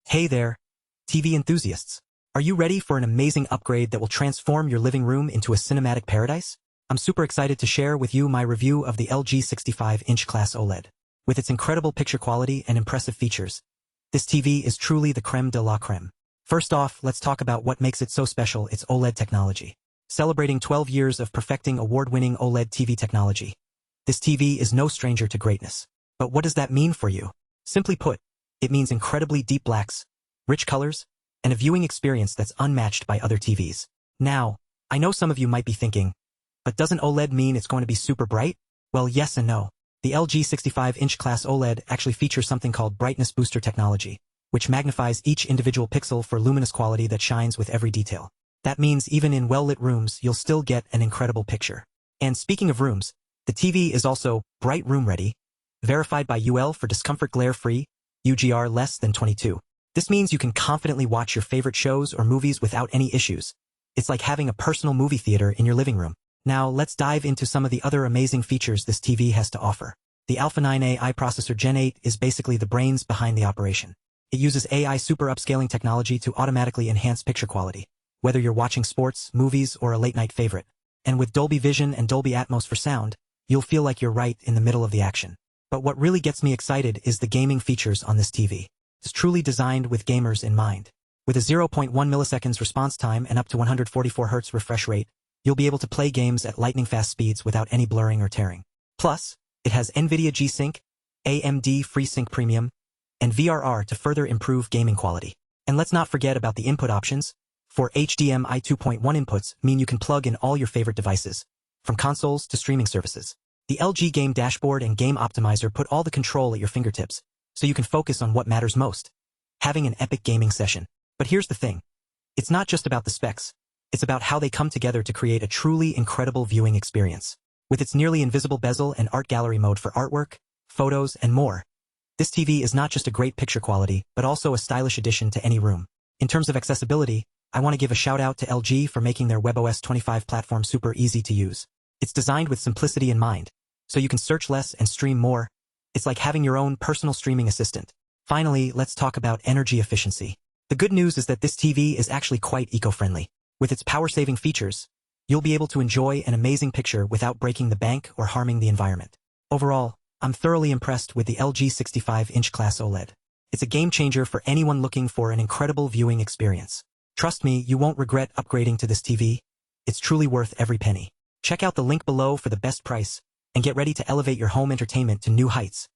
Hey there, TV enthusiasts. Are you ready for an amazing upgrade that will transform your living room into a cinematic paradise? I'm super excited to share with you my review of the LG 65-inch Class OLED. With its incredible picture quality and impressive features, this TV is truly the creme de la creme. First off, let's talk about what makes it so special: its OLED technology. Celebrating 12 years of perfecting award-winning OLED TV technology, this TV is no stranger to greatness. But what does that mean for you? Simply put, it means incredibly deep blacks, rich colors, and a viewing experience that's unmatched by other TVs. Now, I know some of you might be thinking, but doesn't OLED mean it's going to be super bright? Well, yes and no. The LG 65-inch Class OLED actually features something called brightness booster technology, which magnifies each individual pixel for luminous quality that shines with every detail. That means even in well-lit rooms, you'll still get an incredible picture. And speaking of rooms, the TV is also bright room ready, verified by UL for discomfort glare-free, UGR less than 22. This means you can confidently watch your favorite shows or movies without any issues. It's like having a personal movie theater in your living room. Now, let's dive into some of the other amazing features this TV has to offer. The Alpha 9 AI Processor Gen8 is basically the brains behind the operation. It uses AI Super Upscaling technology to automatically enhance picture quality, whether you're watching sports, movies, or a late-night favorite. And with Dolby Vision and Dolby Atmos for sound, you'll feel like you're right in the middle of the action. But what really gets me excited is the gaming features on this TV. It's truly designed with gamers in mind. With a 0.1 milliseconds response time and up to 144 Hz refresh rate, you'll be able to play games at lightning-fast speeds without any blurring or tearing. Plus, it has NVIDIA G-Sync, AMD FreeSync Premium, and VRR to further improve gaming quality. And let's not forget about the input options. For HDMI 2.1 inputs mean you can plug in all your favorite devices, from consoles to streaming services. The LG Game Dashboard and Game Optimizer put all the control at your fingertips, so you can focus on what matters most: having an epic gaming session. But here's the thing. It's not just about the specs. It's about how they come together to create a truly incredible viewing experience. With its nearly invisible bezel and art gallery mode for artwork, photos, and more, this TV is not just a great picture quality, but also a stylish addition to any room. In terms of accessibility, I want to give a shout out to LG for making their WebOS 25 platform super easy to use. It's designed with simplicity in mind, so you can search less and stream more. It's like having your own personal streaming assistant. Finally, let's talk about energy efficiency. The good news is that this TV is actually quite eco-friendly. With its power-saving features, you'll be able to enjoy an amazing picture without breaking the bank or harming the environment. Overall, I'm thoroughly impressed with the LG 65-inch Class OLED. It's a game-changer for anyone looking for an incredible viewing experience. Trust me, you won't regret upgrading to this TV. It's truly worth every penny. Check out the link below for the best price, and get ready to elevate your home entertainment to new heights.